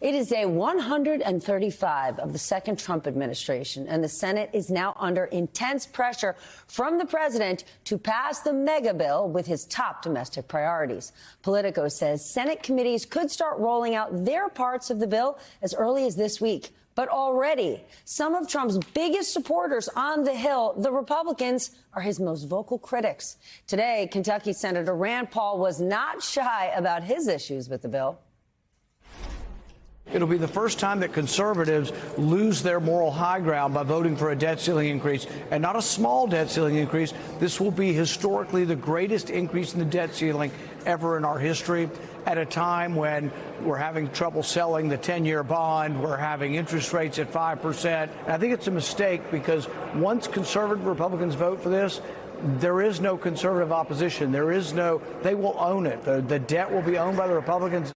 It is day 135 of the second Trump administration, and the Senate is now under intense pressure from the president to pass the mega bill with his top domestic priorities. Politico says Senate committees could start rolling out their parts of the bill as early as this week. But already, some of Trump's biggest supporters on the Hill, the Republicans, are his most vocal critics. Today, Kentucky Senator Rand Paul was not shy about his issues with the bill. It'll be the first time that conservatives lose their moral high ground by voting for a debt ceiling increase, and not a small debt ceiling increase. This will be historically the greatest increase in the debt ceiling ever in our history, at a time when we're having trouble selling the 10-year bond, we're having interest rates at 5%. And I think it's a mistake, because once conservative Republicans vote for this, there is no conservative opposition. They will own it. The debt will be owned by the Republicans.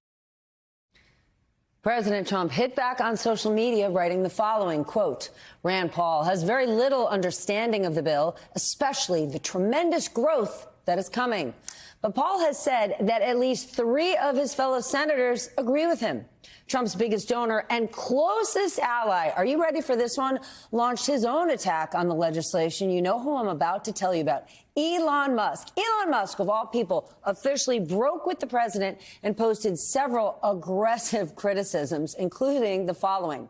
President Trump hit back on social media, writing the following, quote, Rand Paul has very little understanding of the bill, especially the tremendous growth that is coming. But Paul has said that at least 3 of his fellow senators agree with him. Trump's biggest donor and closest ally, are you ready for this one, launched his own attack on the legislation. You know who I'm about to tell you about. Elon Musk. Elon Musk, of all people, officially broke with the president and posted several aggressive criticisms, including the following.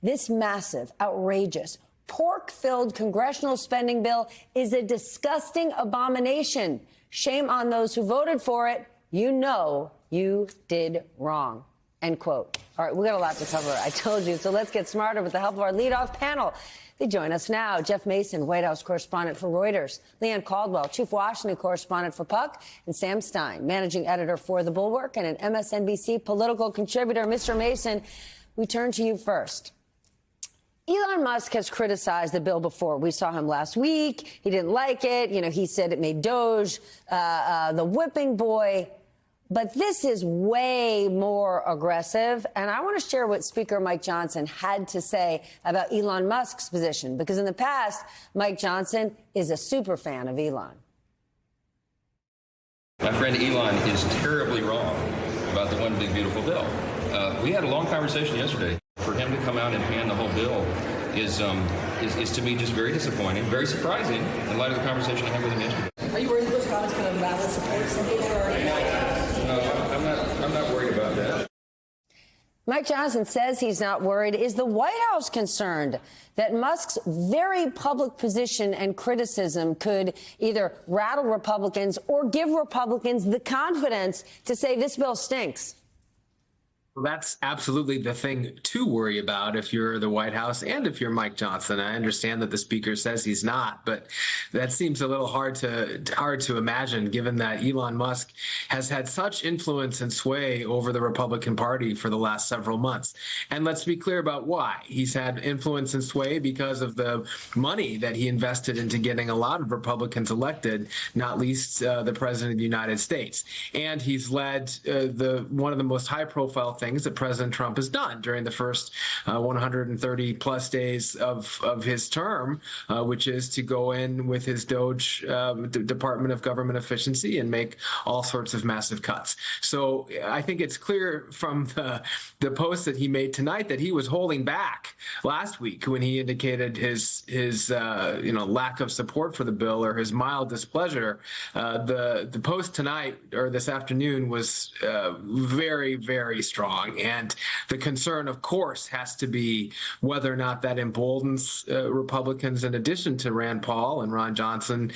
This massive, outrageous, pork-filled congressional spending bill is a disgusting abomination. Shame on those who voted for it. You know you did wrong. End quote. All right, we got a lot to cover, I told you. So let's get smarter with the help of our leadoff panel. They join us now. Jeff Mason, White House correspondent for Reuters. Leanne Caldwell, Chief Washington correspondent for Puck. And Sam Stein, managing editor for The Bulwark and an MSNBC political contributor. Mr. Mason, we turn to you first. Elon Musk has criticized the bill before. We saw him last week. He didn't like it. You know, he said it made Doge the whipping boy. But this is way more aggressive. And I want to share what Speaker Mike Johnson had to say about Elon Musk's position, because in the past, Mike Johnson is a super fan of Elon. My friend Elon is terribly wrong about the one big beautiful bill. We had a long conversation yesterday. For him to come out and pan the whole bill is to me just very disappointing, very surprising in light of the conversation I had with him yesterday. Are you worried those comments going to rattle support someday? No, I'm not worried about that. Mike Johnson says he's not worried. Is the White House concerned that Musk's very public position and criticism could either rattle Republicans or give Republicans the confidence to say this bill stinks? Well, that's absolutely the thing to worry about if you're the White House and if you're Mike Johnson. I understand that the speaker says he's not, but that seems a little hard to imagine, given that Elon Musk has had such influence and sway over the Republican Party for the last several months. And let's be clear about why. He's had influence and sway because of the money that he invested into getting a lot of Republicans elected, not least the President of the United States. And he's led one of the most high-profile things that President Trump has done during the first 130 plus days of his term, which is to go in with his Doge Department of Government Efficiency and make all sorts of massive cuts. So I think it's clear from the post that he made tonight that he was holding back last week when he indicated his lack of support for the bill or his mild displeasure. The post tonight or this afternoon was very, very strong. And the concern, of course, has to be whether or not that emboldens Republicans, in addition to Rand Paul and Ron Johnson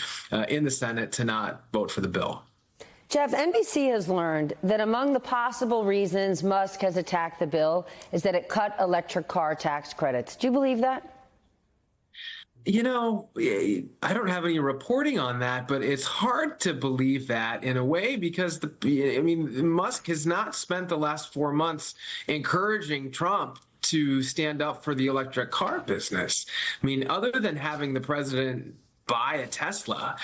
in the Senate, to not vote for the bill. Jeff, NBC has learned that among the possible reasons Musk has attacked the bill is that it cut electric car tax credits. Do you believe that? You know, I don't have any reporting on that, but it's hard to believe that in a way because, Musk has not spent the last 4 months encouraging Trump to stand up for the electric car business. I mean, other than having the president buy a Tesla.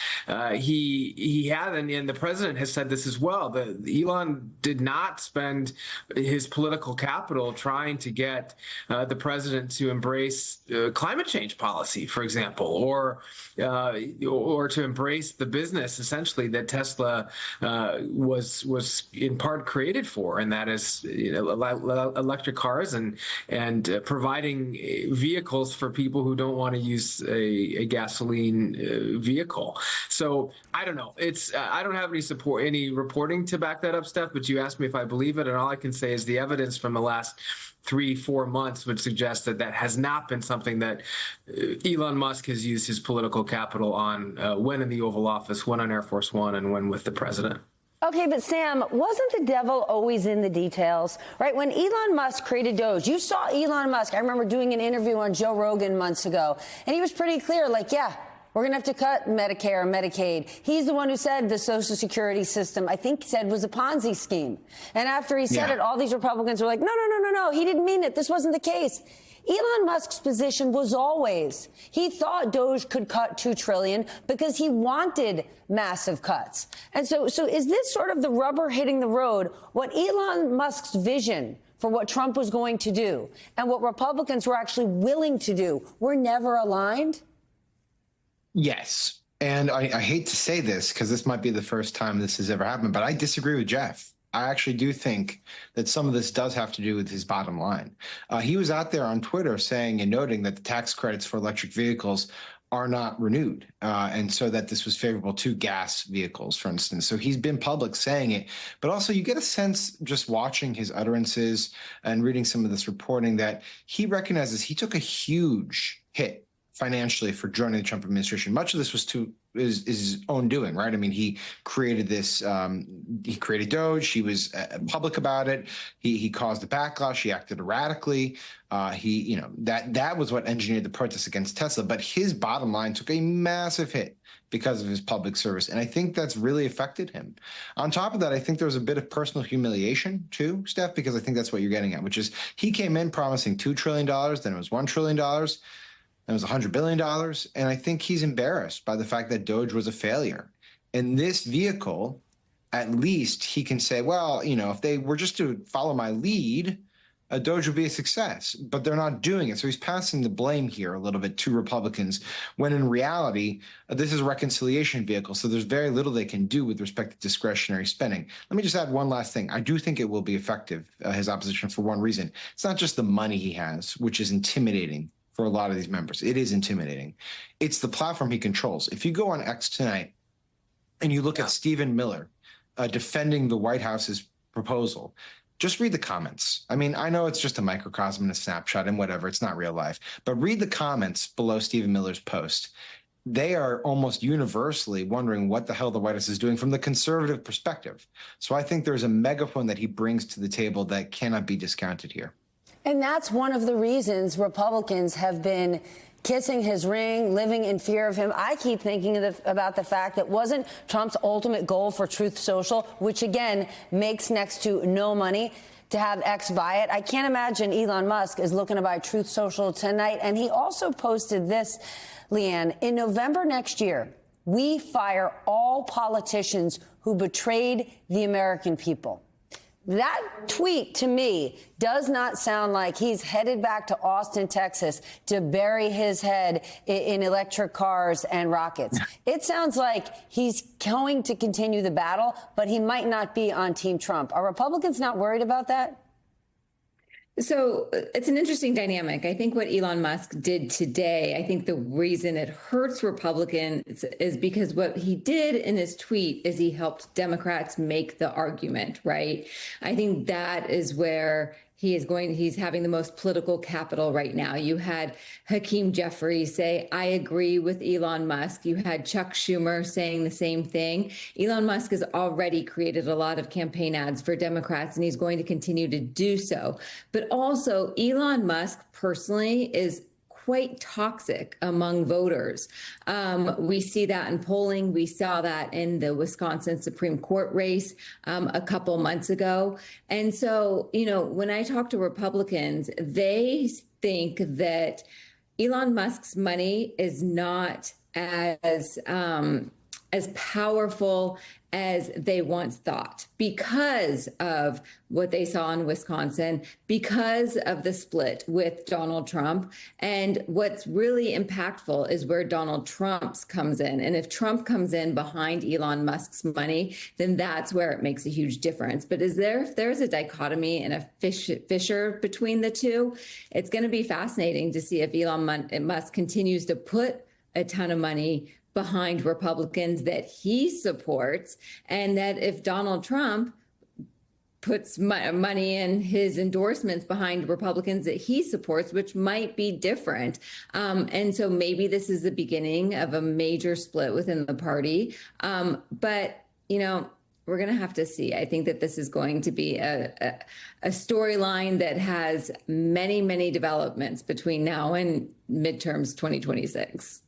He had, and the president has said this as well, that Elon did not spend his political capital trying to get the president to embrace climate change policy, for example, or to embrace the business essentially that Tesla was in part created for, and that is electric cars and providing vehicles for people who don't want to use a gasoline vehicle. So I don't know. I don't have any reporting to back that up, Steph. But you asked me if I believe it, and all I can say is the evidence from the last 3-4 months would suggest that has not been something that Elon Musk has used his political capital on when in the Oval Office, when on Air Force One, and when with the president. Okay, but Sam, wasn't the devil always in the details, right? When Elon Musk created Doge, you saw Elon Musk. I remember doing an interview on Joe Rogan months ago, and he was pretty clear, like, yeah, we're going to have to cut Medicare, Medicaid. He's the one who said the Social Security system, I think said, was a Ponzi scheme. And after he said it, all these Republicans were like, no, he didn't mean it. This wasn't the case. Elon Musk's position was always, he thought Doge could cut $2 trillion because he wanted massive cuts. And so is this sort of the rubber hitting the road, what Elon Musk's vision for what Trump was going to do and what Republicans were actually willing to do were never aligned? Yes. And I hate to say this because this might be the first time this has ever happened, but I disagree with Jeff. I actually do think that some of this does have to do with his bottom line. He was out there on Twitter saying and noting that the tax credits for electric vehicles are not renewed, and so that this was favorable to gas vehicles, for instance. So he's been public saying it, but also you get a sense just watching his utterances and reading some of this reporting that he recognizes he took a huge hit financially for joining the Trump administration. Much of this was his own doing, right? I mean, he created this, he created Doge. He was public about it. He caused a backlash. He acted erratically. That was what engineered the protests against Tesla. But his bottom line took a massive hit because of his public service. And I think that's really affected him. On top of that, I think there was a bit of personal humiliation too, Steph, because I think that's what you're getting at, which is he came in promising $2 trillion, then it was $1 trillion. It was $100 billion. And I think he's embarrassed by the fact that Doge was a failure. In this vehicle, at least he can say, well, if they were just to follow my lead, Doge would be a success. But they're not doing it. So he's passing the blame here a little bit to Republicans, when in reality, this is a reconciliation vehicle. So there's very little they can do with respect to discretionary spending. Let me just add one last thing. I do think it will be effective, his opposition, for one reason. It's not just the money he has, which is intimidating for a lot of these members. It is intimidating. It's the platform he controls. If you go on X tonight and you look at Stephen Miller defending the White House's proposal, just read the comments. I mean, I know it's just a microcosm and a snapshot and whatever. It's not real life. But read the comments below Stephen Miller's post. They are almost universally wondering what the hell the White House is doing from the conservative perspective. So I think there's a megaphone that he brings to the table that cannot be discounted here. And that's one of the reasons Republicans have been kissing his ring, living in fear of him. I keep thinking about the fact that wasn't Trump's ultimate goal for Truth Social, which, again, makes next to no money, to have X buy it. I can't imagine Elon Musk is looking to buy Truth Social tonight. And he also posted this, Leanne, in November next year, we fire all politicians who betrayed the American people. That tweet, to me, does not sound like he's headed back to Austin, Texas, to bury his head in electric cars and rockets. It sounds like he's going to continue the battle, but he might not be on Team Trump. Are Republicans not worried about that? So it's an interesting dynamic. I think what Elon Musk did today, I think the reason it hurts Republicans is because what he did in his tweet is he helped Democrats make the argument, right? I think that is where he's having the most political capital right now. You had Hakeem Jeffries say, I agree with Elon Musk. You had Chuck Schumer saying the same thing. Elon Musk has already created a lot of campaign ads for Democrats, and he's going to continue to do so. But also, Elon Musk personally is quite toxic among voters. We see that in polling. We saw that in the Wisconsin Supreme Court race a couple months ago. And so, when I talk to Republicans, they think that Elon Musk's money is not as powerful as they once thought because of what they saw in Wisconsin, because of the split with Donald Trump. And what's really impactful is where Donald Trump's comes in. And if Trump comes in behind Elon Musk's money, then that's where it makes a huge difference. But if there's a dichotomy and a fissure between the two, it's going to be fascinating to see if Elon Musk continues to put a ton of money behind Republicans that he supports, and that if Donald Trump puts money in his endorsements behind Republicans that he supports, which might be different. And so maybe this is the beginning of a major split within the party. But, you know, we're going to have to see. I think that this is going to be a storyline that has many, many developments between now and midterms 2026.